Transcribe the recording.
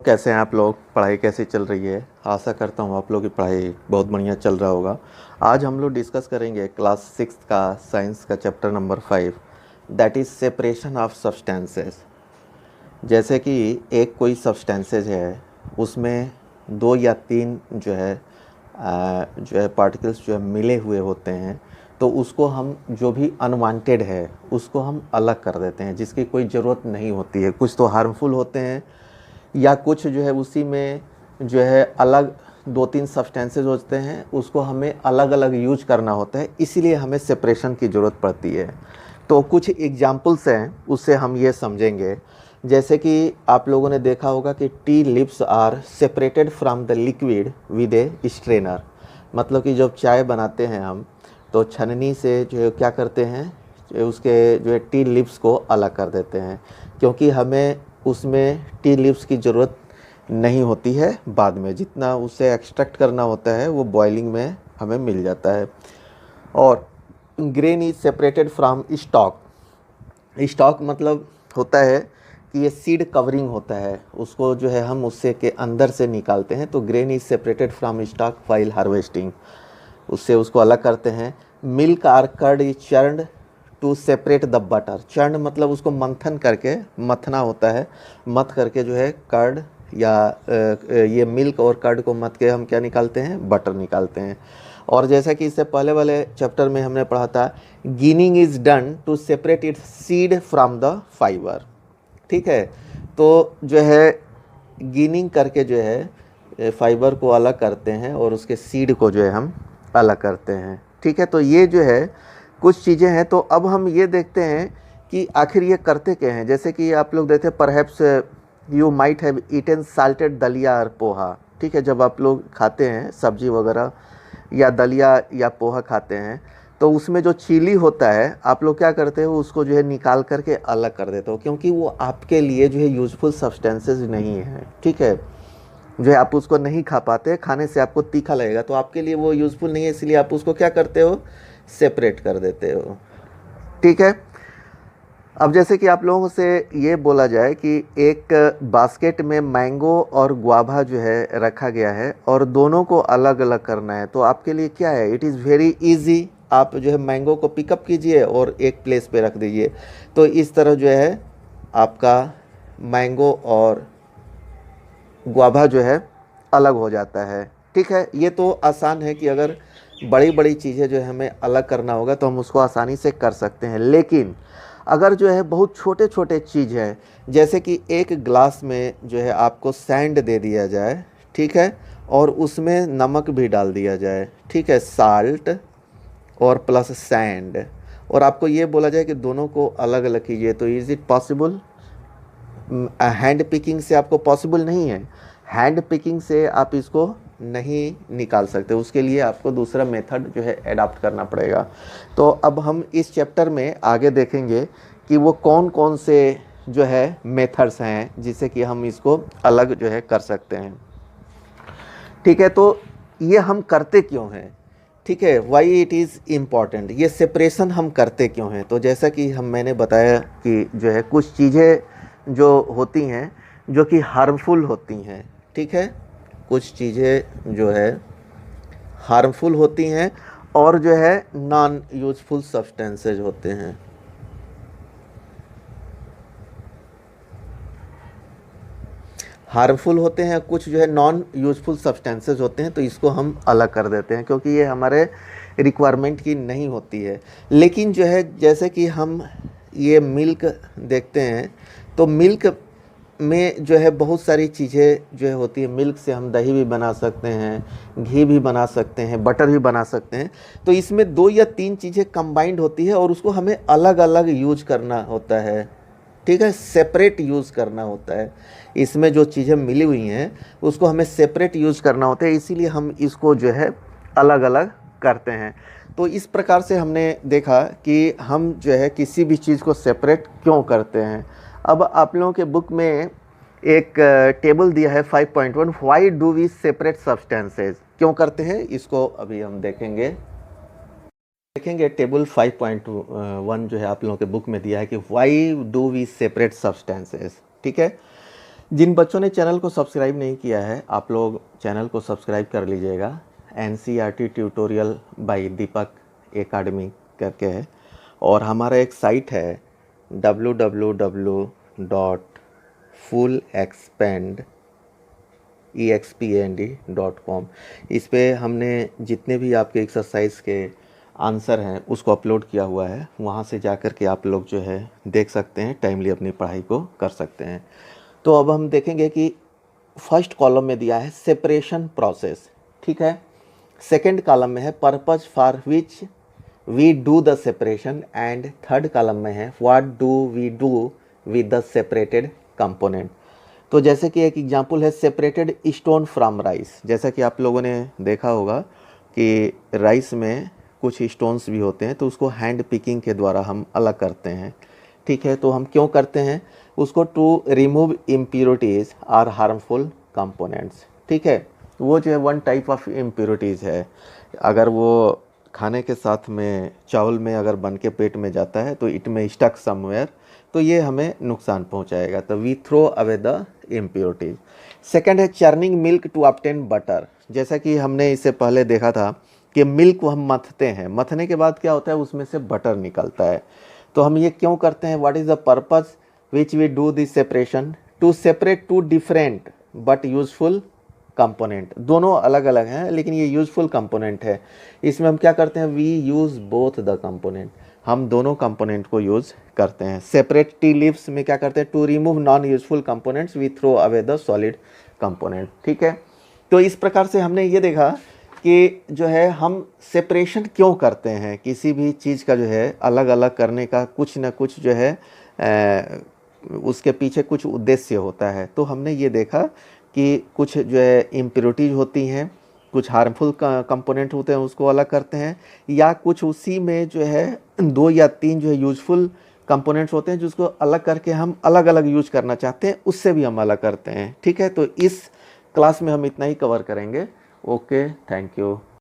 कैसे हैं आप लोग? पढ़ाई कैसी चल रही है? आशा करता हूँ आप लोग की पढ़ाई बहुत बढ़िया चल रहा होगा। आज हम लोग डिस्कस करेंगे क्लास 6 का साइंस का chapter number 5, that is separation of substances. जैसे कि एक कोई सब्सटेंसेज है, उसमें दो या तीन जो है पार्टिकल्स जो है मिले हुए होते हैं, तो उसको हम जो भी अनवांटेड है उसको हम अलग कर देते हैं, जिसकी कोई ज़रूरत नहीं होती है। कुछ तो हार्मफुल होते हैं या कुछ जो है उसी में जो है अलग दो तीन सब्सटेंसेस होते हैं, उसको हमें अलग अलग यूज करना होता है, इसीलिए हमें सेपरेशन की ज़रूरत पड़ती है। तो कुछ एग्जाम्पल्स हैं, उससे हम ये समझेंगे। जैसे कि आप लोगों ने देखा होगा कि tea leaves are separated from the liquid with a strainer. मतलब कि जब चाय बनाते हैं हम, तो छन्नी से जो है क्या करते हैं, उसके जो है टी लिप्स को अलग कर देते हैं, क्योंकि हमें उसमें टी लिप्स की ज़रूरत नहीं होती है। बाद में जितना उसे एक्सट्रैक्ट करना होता है वो बॉइलिंग में हमें मिल जाता है। और grain is separated from stock. Stock मतलब होता है कि ये सीड कवरिंग होता है, उसको जो है हम उससे के अंदर से निकालते हैं। तो grain is separated from stalk while harvesting, उससे उसको अलग करते हैं। Milk or curd is churned to separate the butter. Churn मतलब उसको मंथन करके, मथना होता है, मथ करके जो है कर्ड या ये मिल्क और कर्ड को मथ के हम क्या निकालते हैं, बटर निकालते हैं। और जैसा कि इससे पहले वाले चैप्टर में हमने पढ़ा था, ginning is done to separate its seed from the fibre. ठीक है, तो जो है गिनिंग करके जो है फाइबर को अलग करते हैं और उसके सीड को जो है हम अलग करते हैं। ठीक है, तो ये जो है कुछ चीज़ें हैं। तो अब हम ये देखते हैं कि आखिर ये करते क्या हैं। जैसे कि आप लोग देखते हैं, perhaps you might have eaten salted dalia और पोहा। ठीक है, जब आप लोग खाते हैं सब्जी वगैरह या दलिया या पोहा खाते हैं, तो उसमें जो चीली होता है, आप लोग क्या करते हो, उसको जो है निकाल करके अलग कर देते हो, क्योंकि वो आपके लिए जो है यूजफुल सब्सटेंसेस नहीं है। ठीक है, जो है आप उसको नहीं खा पाते, खाने से आपको तीखा लगेगा, तो आपके लिए वो यूज़फुल नहीं है, इसलिए आप उसको क्या करते हो, सेपरेट कर देते हो। ठीक है, अब जैसे कि आप लोगों से ये बोला जाए कि एक बास्केट में मैंगो और गुआवा जो है रखा गया है और दोनों को अलग अलग करना है, तो आपके लिए क्या है, इट इज़ वेरी इजी। आप जो है मैंगो को पिकअप कीजिए और एक प्लेस पे रख दीजिए, तो इस तरह जो है आपका मैंगो और गुआवा जो है अलग हो जाता है। ठीक है, ये तो आसान है कि अगर बड़ी बड़ी चीज़ें जो है हमें अलग करना होगा तो हम उसको आसानी से कर सकते हैं। लेकिन अगर जो है बहुत छोटे छोटे चीज़ है, जैसे कि एक ग्लास में जो है आपको सैंड दे दिया जाए, ठीक है, और उसमें नमक भी डाल दिया जाए, ठीक है, साल्ट और प्लस सैंड, और आपको ये बोला जाए कि दोनों को अलग अलग कीजिए, तो is it possible? Hand picking से आपको पॉसिबल नहीं है। हैंड पिकिंग से आप इसको नहीं निकाल सकते, उसके लिए आपको दूसरा मेथड जो है एडाप्ट करना पड़ेगा। तो अब हम इस चैप्टर में आगे देखेंगे कि वो कौन कौन से जो है मेथड्स हैं जिससे कि हम इसको अलग जो है कर सकते हैं। ठीक है, तो ये हम करते क्यों हैं, ठीक है, वाई इट इज़ इम्पॉर्टेंट, ये सेपरेशन हम करते क्यों हैं। तो जैसा कि मैंने बताया कि जो है कुछ चीज़ें जो होती हैं जो कि हार्मफुल होती हैं, ठीक है, कुछ चीज़ें जो है हार्मफुल होती हैं और जो है नॉन यूजफुल सब्सटेंसेज होते हैं। हार्मफुल होते हैं, कुछ जो है नॉन यूजफुल सब्सटेंसेस होते हैं, तो इसको हम अलग कर देते हैं क्योंकि ये हमारे रिक्वायरमेंट की नहीं होती है। लेकिन जो है जैसे कि हम ये मिल्क देखते हैं, तो मिल्क में जो है बहुत सारी चीज़ें जो है होती है। मिल्क से हम दही भी बना सकते हैं, घी भी बना सकते हैं, बटर भी बना सकते हैं। तो इसमें दो या तीन चीज़ें कंबाइंड होती है और उसको हमें अलग अलग यूज करना होता है, ठीक है, सेपरेट यूज़ करना होता है। इसमें जो चीज़ें मिली हुई हैं उसको हमें सेपरेट यूज़ करना होता है, इसीलिए हम इसको जो है अलग अलग करते हैं। तो इस प्रकार से हमने देखा कि हम जो है किसी भी चीज़ को सेपरेट क्यों करते हैं। अब आप लोगों के बुक में एक टेबल दिया है 5.1, why do we separate substances, क्यों करते हैं, इसको अभी हम देखेंगे। टेबल 5.1 जो है आप लोगों के बुक में दिया है कि why do we separate substances. ठीक है, जिन बच्चों ने चैनल को सब्सक्राइब नहीं किया है, आप लोग चैनल को सब्सक्राइब कर लीजिएगा। NCERT ट्यूटोरियल बाय दीपक एकेडमी करके है, और हमारा एक साइट है www.fullexpand.com। इस पे हमने जितने भी आपके एक्सरसाइज के आंसर हैं उसको अपलोड किया हुआ है, वहाँ से जा कर के आप लोग जो है देख सकते हैं, टाइमली अपनी पढ़ाई को कर सकते हैं। तो अब हम देखेंगे कि फर्स्ट कॉलम में दिया है सेपरेशन प्रोसेस, ठीक है। सेकंड कॉलम में है purpose for which we do the separation, and third column में है what do we do with the separated component. तो जैसे कि एक एग्जांपल है सेपरेटेड स्टोन फ्रॉम राइस। जैसा कि आप लोगों ने देखा होगा कि राइस में कुछ स्टोन्स भी होते हैं, तो उसको हैंड पिकिंग के द्वारा हम अलग करते हैं, ठीक है। तो हम क्यों करते हैं उसको? To remove impurities or harmful components, ठीक है। वो जो है वन टाइप ऑफ इम्प्योरिटीज़ है, अगर वो खाने के साथ में चावल में अगर बन के पेट में जाता है तो इट में स्टक समवेयर, तो ये हमें नुकसान पहुंचाएगा। तो we throw away the impurities. Second है churning milk to obtain butter. जैसा कि हमने इससे पहले देखा था कि मिल्क को हम मथते हैं, मथने के बाद क्या होता है उसमें से बटर निकलता है। तो हम ये क्यों करते हैं? What is the purpose which we do this separation? To separate two different but useful component. दोनों अलग अलग हैं लेकिन ये यूजफुल कंपोनेंट है। इसमें हम क्या करते हैं? We use both the component, हम दोनों कंपोनेंट को यूज़ करते हैं। सेपरेट टी लीव्स में क्या करते हैं? To remove non useful components we throw away the solid component, ठीक है। तो इस प्रकार से हमने ये देखा कि जो है हम सेपरेशन क्यों करते हैं, किसी भी चीज़ का जो है अलग अलग करने का कुछ ना कुछ जो है उसके पीछे कुछ उद्देश्य होता है। तो हमने ये देखा कि कुछ जो है इम्प्योरिटीज होती हैं, कुछ हार्मफुल कंपोनेंट होते हैं उसको अलग करते हैं, या कुछ उसी में जो है 2 या 3 जो है यूजफुल कंपोनेंट्स होते हैं जिसको अलग करके हम अलग अलग यूज करना चाहते हैं, उससे भी हम अलग करते हैं, ठीक है। तो इस क्लास में हम इतना ही कवर करेंगे। Okay, thank you.